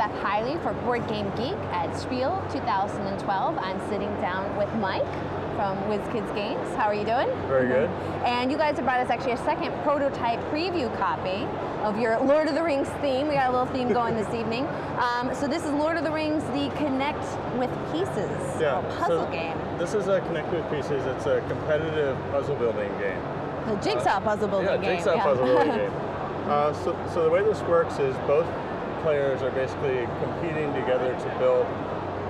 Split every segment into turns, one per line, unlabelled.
feedback highly for Board Game Geek at Spiel 2012. I'm sitting down with Mike from WizKids Games. How are you doing?
Very good.
And you guys have brought us actually a second prototype preview copy of your Lord of the Rings theme. We got a little theme going this evening. So this is Lord of the Rings, the Connect with Pieces puzzle game.
This is a Connect with Pieces. It's a competitive puzzle building game.
The jigsaw puzzle building game.
Jigsaw puzzle building game. So the way this works is both players are basically competing together to build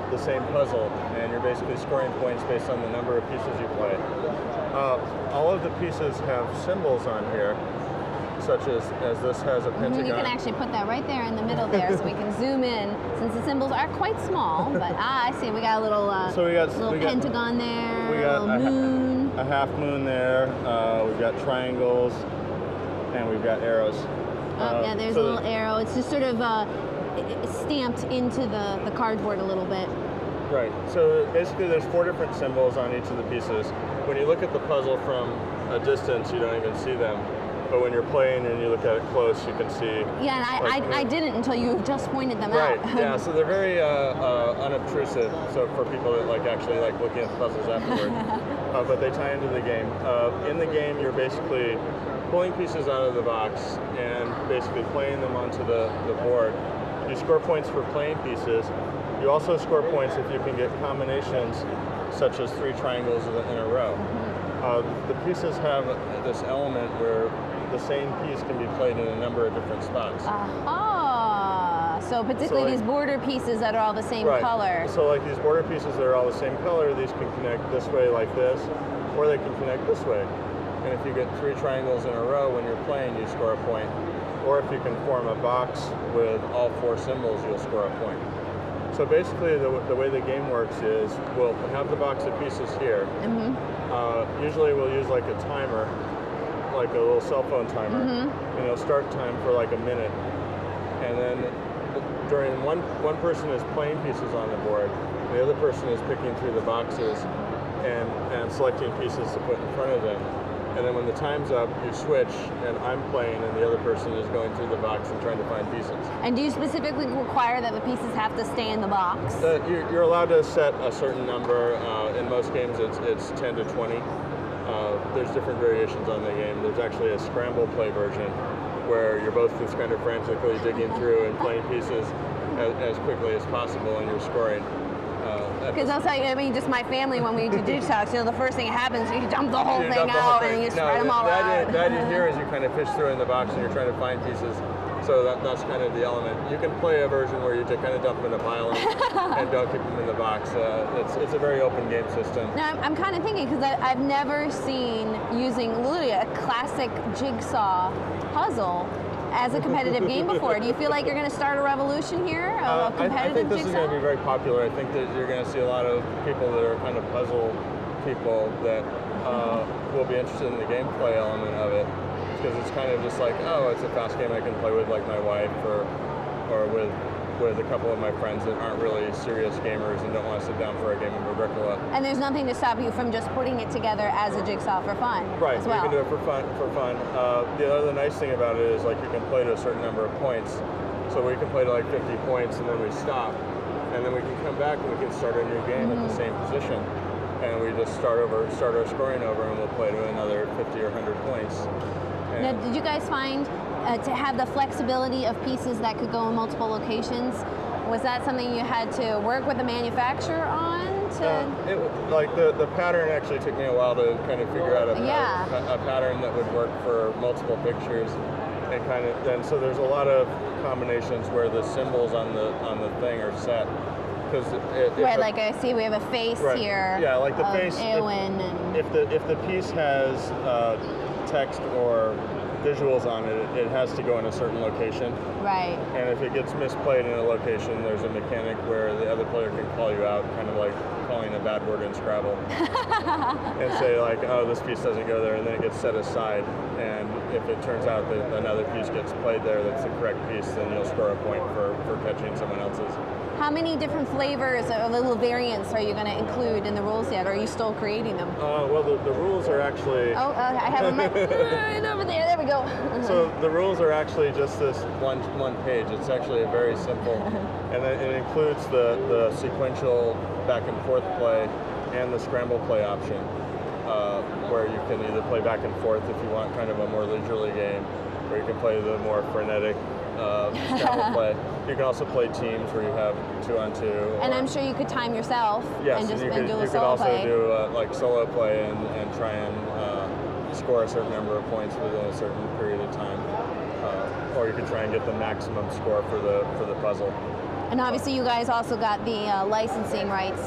the same puzzle, and you're basically scoring points based on the number of pieces you play. All of the pieces have symbols on here, such as this has a pentagon.
You can actually put that right there in the middle there, so we can zoom in, since the symbols are quite small. But I see we got a little pentagon there.
We got
a moon.
A half moon there. We've got triangles, and we've got arrows.
Yeah, there's a little arrow. It's just sort of stamped into the cardboard a little bit.
Right. So basically, there's 4 different symbols on each of the pieces. When you look at the puzzle from a distance, you don't even see them. But when you're playing and you look at it close, you can see.
Yeah, and I didn't until you just pointed them
out.
Right.
Yeah. So they're very unobtrusive. So for people that actually like looking at the puzzles afterward, but they tie into the game. In the game, you're basically pulling pieces out of the box and basically playing them onto the board. You score points for playing pieces. You also score points if you can get combinations such as 3 triangles in a row. The pieces have this element where the same piece can be played in a number of different spots.
So particularly these border pieces that are all the same color.
So like these border pieces that are all the same color, these can connect this way like this, or they can connect this way. And if you get 3 triangles in a row when you're playing, you score a point. Or if you can form a box with all 4 symbols, you'll score a point. So basically, the way the game works is we'll have the box of pieces here. Usually we'll use like a timer, like a little cell phone timer, and it'll start time for like a minute. And then during one person is playing pieces on the board, the other person is picking through the boxes and selecting pieces to put in front of them. And then when the time's up, you switch, and I'm playing, and the other person is going through the box and trying to find pieces.
And do you specifically require that the pieces have to stay in the box?
You're allowed to set a certain number. In most games, it's 10 to 20. There's different variations on the game. There's actually a scramble play version where you're both just kind of frantically digging through and playing pieces as quickly as possible, and you're scoring.
Because I'll tell you, I mean, just my family, when we do digitalks, the first thing that happens is you dump the whole thing out and you spread them all out.
The idea here is you kind of fish through in the box and you're trying to find pieces. So that's kind of the element. You can play a version where you just kind of dump them in a pile and don't keep them in the box. It's a very open game system.
Now, I'm kind of thinking, because I've never seen using literally a classic jigsaw puzzle as a competitive game before. Do you feel like you're going to start a revolution here of competitive
I think this
jigsaw?
is going to be very popular. I think that you're going to see a lot of people that are kind of puzzle people that will be interested in the gameplay element of it, because it's kind of just like, oh, it's a fast game I can play with like my wife or with a couple of my friends that aren't really serious gamers and don't want to sit down for a game of Agricola. And
there's nothing to stop you from just putting it together as a jigsaw for fun,
right?
As well.
You can do it for fun. The other nice thing about it is like you can play to a certain number of points. So we can play to like 50 points and then we stop, and then we can come back and we can start a new game at the same position, and we just start our scoring over, and we'll play to another 50 or 100 points.
Now, did you guys find to have the flexibility of pieces that could go in multiple locations? Was that something you had to work with the manufacturer on?
The pattern actually took me a while to kind of figure out a pattern that would work for multiple pictures, and so there's a lot of combinations where the symbols on the thing are set.
Like I see, we have a face here.
Yeah, like the face.
Eowyn
if the piece has text or visuals on it, it has to go in a certain location.
Right.
And if it gets misplayed in a location, there's a mechanic where the other player can call you out, kind of like calling a bad word in Scrabble, and say like, oh, this piece doesn't go there, and then it gets set aside. And if it turns out that another piece gets played there that's the correct piece, then you'll score a point for catching someone else's.
How many different flavors or little variants are you going to include in the rules yet, or are you still creating them?
Well, the rules are actually...
Oh, I have them right over there. There we go.
So the rules are actually just this one page. It's actually a very simple, and it includes the sequential back and forth play and the scramble play option, where you can either play back and forth if you want kind of a more leisurely game, or you can play the more frenetic scramble play. You can also play teams where you have 2-on-2.
And I'm sure you could time yourself
yes,
and just
you
do a
could
solo
also
play.
do like solo play and try and score a certain number of points within a certain period of time, or you could try and get the maximum score for the puzzle.
And obviously, you guys also got the licensing rights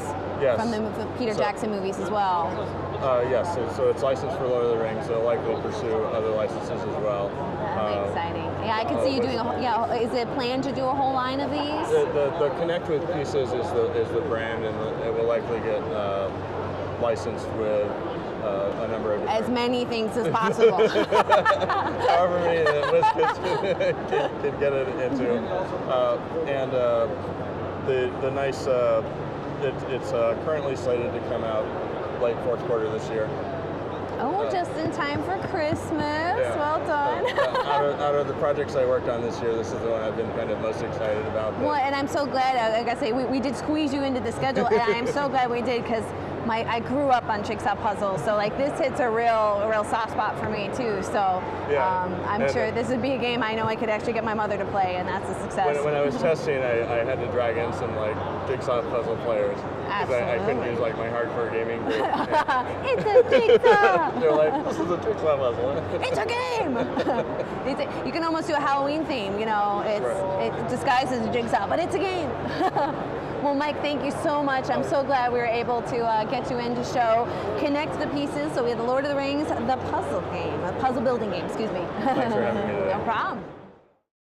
from the Peter Jackson movies as well.
Yes, so it's licensed for Lord of the Rings. They'll likely pursue other licenses as well.
That'd be exciting. Yeah, I can see you doing is it planned to do a whole line of these?
The Connect with Pieces is the brand, and it will likely get licensed with a number of
as many things as possible.
However many that WizKids can get it into. And the nice, it's currently slated to come out late fourth quarter this year.
Oh, just in time for Christmas. Yeah. Well done.
Out of the projects I worked on this year, this is the one I've been kind of most excited about.
Well, and I'm so glad, like I say, we did squeeze you into the schedule, and I'm so glad we did, because I grew up on jigsaw puzzles, so like this hits a real soft spot for me too. So I'm sure this would be a game I know I could actually get my mother to play, and that's a success.
When I was testing, I had to drag in some like jigsaw puzzle players because I couldn't use like my hardcore gaming group.
It's a jigsaw.
They're like, this is a jigsaw puzzle.
It's a game. You can almost do a Halloween theme. You know, it's disguised as a jigsaw, but it's a game. Well, Mike, thank you so much. I'm so glad we were able to get you in to show Connect the Pieces. So we have the Lord of the Rings, the puzzle game, the puzzle building game, excuse me.
Thanks for having me today.
No problem.